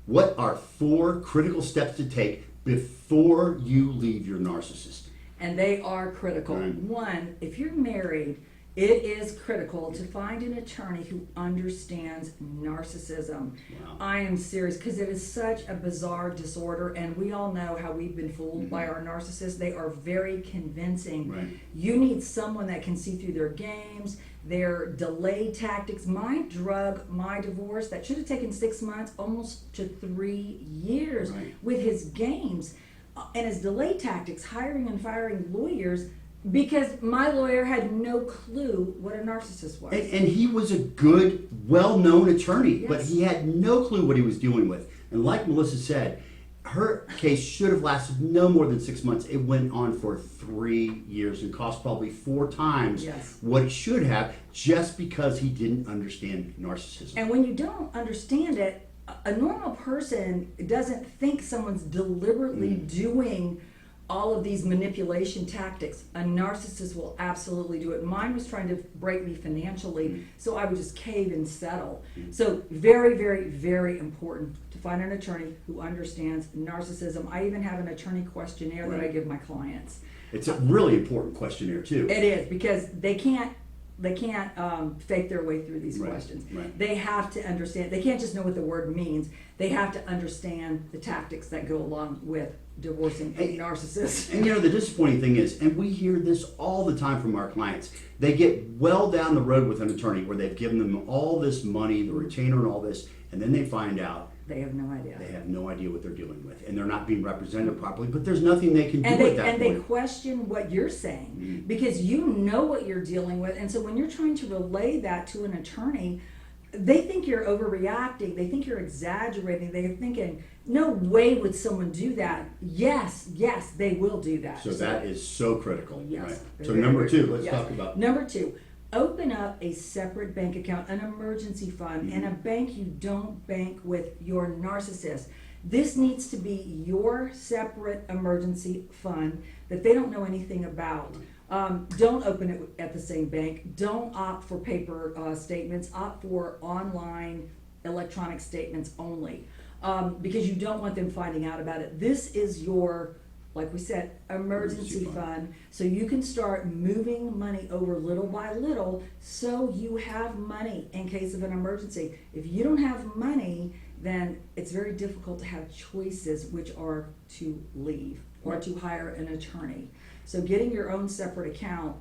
What are 4 critical steps to take before you leave your narcissist? And they are critical. Right. One, if you're married, it is critical to find an attorney who understands narcissism. Wow. I am serious, because it is such a bizarre disorder, and we all know how we've been fooled by our narcissists. They are very convincing. Right. You need someone that can see through their games, their delay tactics. My drug, my divorce, that should have taken 6 months, almost to 3 years, Right. with his games and his delay tactics, hiring and firing lawyers, because my lawyer had no clue what a narcissist was. And he was a good, well-known attorney, but Yes. he had no clue what he was dealing with. And like Melissa said, her case should have lasted no more than 6 months. It went on for 3 years and cost probably 4 times Yes. what it should have, just because he didn't understand narcissism. And when you don't understand it, a normal person doesn't think someone's deliberately doing all of these manipulation tactics. A narcissist will absolutely do it. Mine was trying to break me financially, so I would just cave and settle. So very, very, very important to find an attorney who understands narcissism. I even have an attorney questionnaire that I give my clients. It's a really important questionnaire too. It is, because they can't fake their way through these Right, questions. right. They have to understand. They can't just know what the word means. They have to understand the tactics that go along with divorcing a narcissist. And the disappointing thing is, and we hear this all the time from our clients, they get well down the road with an attorney where they've given them all this money, the retainer and all this, and then they find out They have no idea. they have no idea what they're dealing with, and they're not being represented properly, but there's nothing they can do And at they that and they point. question what you're saying, because you know what you're dealing with, and so when you're trying to relay that to an attorney, they think you're overreacting. They think you're exaggerating. They're thinking, no way would someone do that. Yes, they will do that. So that is so critical. Yes. Right. Very, So very, number very- 2, let's yes. talk about. Number 2, open up a separate bank account, an emergency fund, Mm-hmm. and a bank you don't bank with your narcissist. This needs to be your separate emergency fund that they don't know anything about. Don't open it at the same bank. Don't opt for paper statements. Opt for online electronic statements only, because you don't want them finding out about it. This is your, like we said, emergency fund, so you can start moving money over little by little, so you have money in case of an emergency. If you don't have money, then it's very difficult to have choices, which are to leave or to hire an attorney. So getting your own separate account,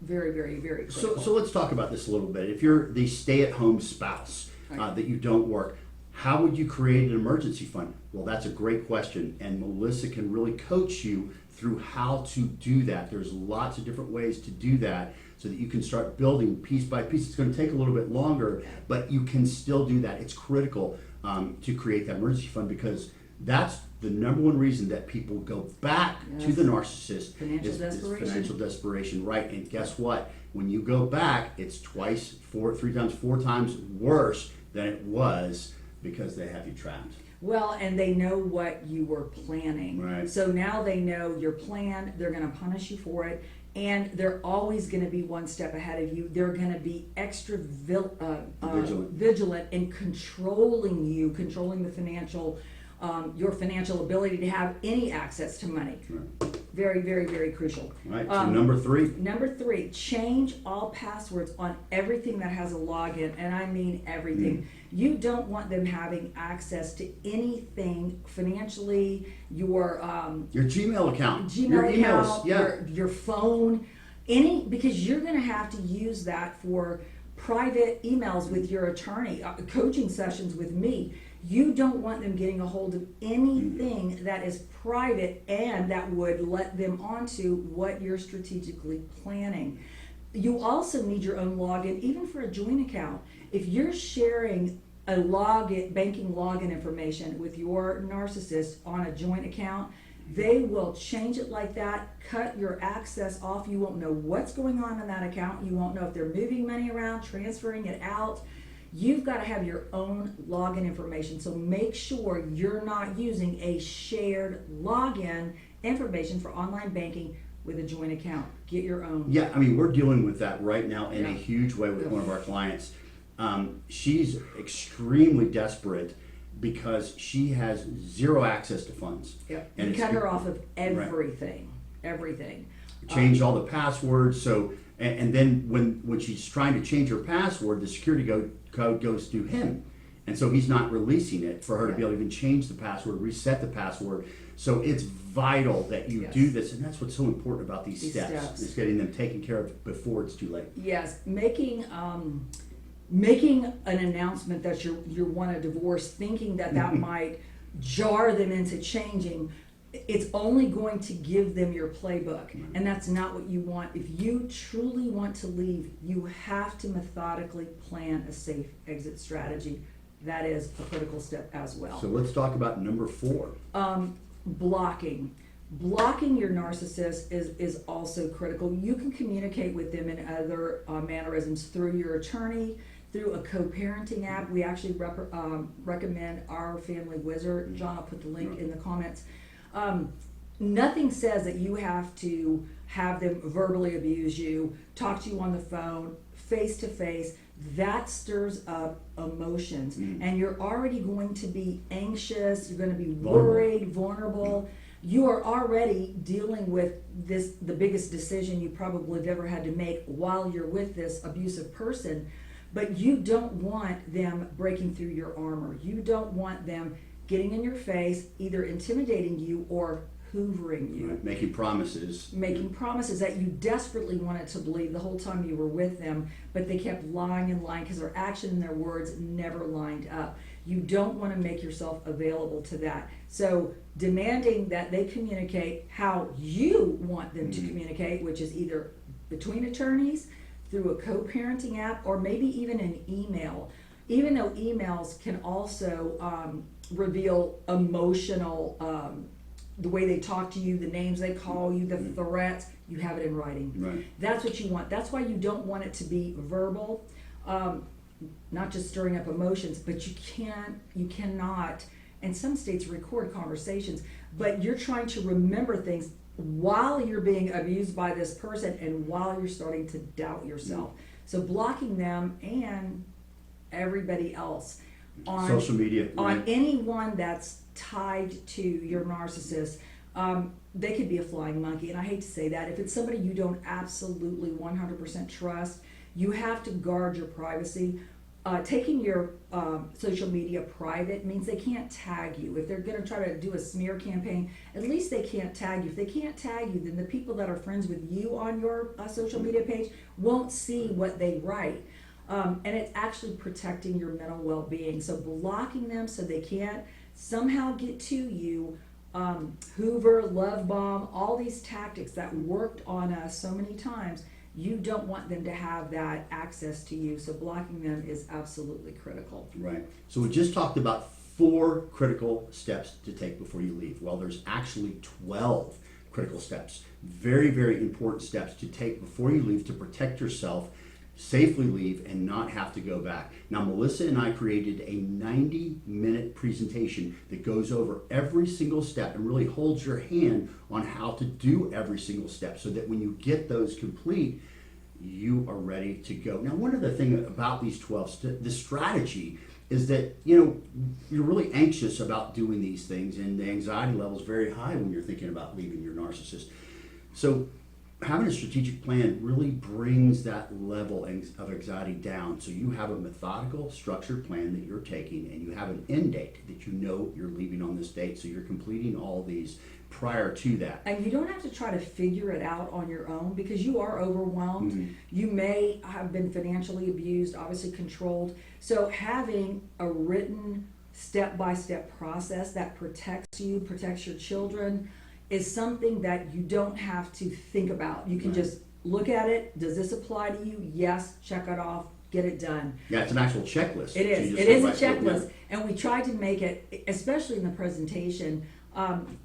very, very, very critical. So let's talk about this a little bit. If you're the stay-at-home spouse that you don't work, how would you create an emergency fund? Well, that's a great question, and Melissa can really coach you through how to do that. There's lots of different ways to do that so that you can start building piece by piece. It's going to take a little bit longer, but you can still do that. It's critical to create that emergency fund, because that's the number one reason that people go back to the narcissist. Financial desperation. Financial desperation, right? And guess what? When you go back, it's 4 times worse than it was, because they have you trapped. Well, and they know what you were planning. Right. So now they know your plan. They're going to punish you for it. And they're always going to be one step ahead of you. They're going to be extra vigilant in controlling you, controlling the financial, your financial ability to have any access to money. Right. Very, very, very crucial. Right. So number 3. Number 3, change all passwords on everything that has a login, and I mean everything. You don't want them having access to anything financially, your Gmail account, your Gmail emails, account, your phone, because you're going to have to use that for private emails with your attorney, coaching sessions with me. You don't want them getting a hold of anything that is private and that would let them onto what you're strategically planning. You also need your own login, even for a joint account. If you're sharing a banking login information with your narcissist on a joint account, they will change it like that, cut your access off. You won't know what's going on in that account. You won't know if they're moving money around, transferring it out. You've got to have your own login information, so make sure you're not using a shared login information for online banking with a joint account. Get your own. Yeah, I mean, we're dealing with that right now in a Yeah. huge way with one of our clients. She's extremely desperate because she has zero access to funds. Yep. And You it's cut her be- off of everything, everything. Changed all the passwords, so, and then when she's trying to change her password, the security code goes through him. And so he's not releasing it for her to be able to even change the password, reset the password. So it's vital that you Yes. do this, and that's what's so important about these These steps, steps. is getting them taken care of before it's too late. Yes, making an announcement that you want a divorce, thinking that might jar them into changing, it's only going to give them your playbook, and that's not what you want. If you truly want to leave, you have to methodically plan a safe exit strategy. That is a critical step as well. So let's talk about number 4. Blocking your narcissist is also critical. You can communicate with them in other mannerisms through your attorney, through a co-parenting app. We actually recommend Our Family Wizard. John, I'll put the link in the comments. Nothing says that you have to have them verbally abuse you, talk to you on the phone, face to face. That stirs up emotions, and you're already going to be anxious, you're going to be worried, vulnerable. You are already dealing with the biggest decision you probably have ever had to make while you're with this abusive person, but you don't want them breaking through your armor. You don't want them getting in your face, either intimidating you or hoovering you. Right. Making promises. Making promises that you desperately wanted to believe the whole time you were with them, but they kept lying and lying because their action and their words never lined up. You don't want to make yourself available to that. So demanding that they communicate how you want them to communicate, which is either between attorneys, through a co-parenting app, or maybe even an email. Even though emails can also reveal emotional, the way they talk to you, the names they call you, the threats, you have it in writing. Right. That's what you want. That's why you don't want it to be verbal, not just stirring up emotions, but you cannot, and some states record conversations, but you're trying to remember things while you're being abused by this person and while you're starting to doubt yourself. So blocking them and everybody else on Social media. on Right. anyone that's tied to your narcissist. They could be a flying monkey, and I hate to say that. If it's somebody you don't absolutely 100% trust, you have to guard your privacy. Taking your social media private means they can't tag you. If they're going to try to do a smear campaign, at least they can't tag you. If they can't tag you, then the people that are friends with you on your social media page won't see what they write. And it's actually protecting your mental well-being. So blocking them so they can't somehow get to you, Hoover, love bomb, all these tactics that worked on us so many times, you don't want them to have that access to you. So blocking them is absolutely critical. Right. So we just talked about 4 critical steps to take before you leave. Well, there's actually 12 critical steps. Very, very important steps to take before you leave to protect yourself, safely leave, and not have to go back. Now, Melissa and I created a 90-minute presentation that goes over every single step and really holds your hand on how to do every single step so that when you get those complete, you are ready to go. Now, one of the things about these 12 the strategy is that, you're really anxious about doing these things, and the anxiety level is very high when you're thinking about leaving your narcissist. So having a strategic plan really brings that level of anxiety down. So you have a methodical, structured plan that you're taking, and you have an end date that you know you're leaving on this date. So you're completing all these prior to that. And you don't have to try to figure it out on your own because you are overwhelmed. You may have been financially abused, obviously controlled. So having a written step-by-step process that protects you, protects your children, is something that you don't have to think about. You can just look at it. Does this apply to you? Yes, check it off, get it done. Yeah, it's an actual checklist. It is. So It is a right through it, checklist. And we tried to make it, especially in the presentation,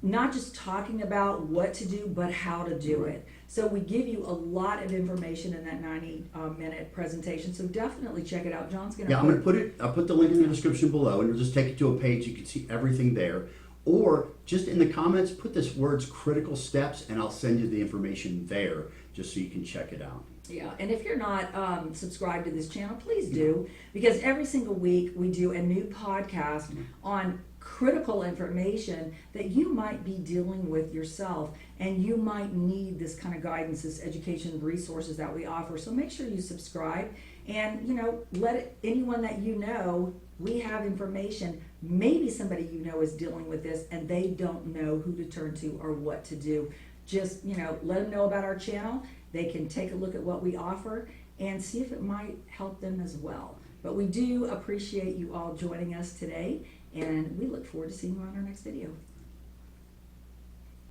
not just talking about what to do, but how to do it. So we give you a lot of information in that 90-minute presentation. So definitely check it out. John's gonna. Yeah, I'm going to put it. I'll put the link in the description below, and it'll just take you to a page. You can see everything there. Or just in the comments, put this words critical steps, and I'll send you the information there just so you can check it out. Yeah, and if you're not subscribed to this channel, please do, because every single week we do a new podcast on critical information that you might be dealing with yourself, and you might need this kind of guidance, this education resources that we offer. So make sure you subscribe, and let anyone that you know, we have information. Maybe somebody you know is dealing with this and they don't know who to turn to or what to do. Just let them know about our channel. They can take a look at what we offer and see if it might help them as well. But we do appreciate you all joining us today, and we look forward to seeing you on our next video.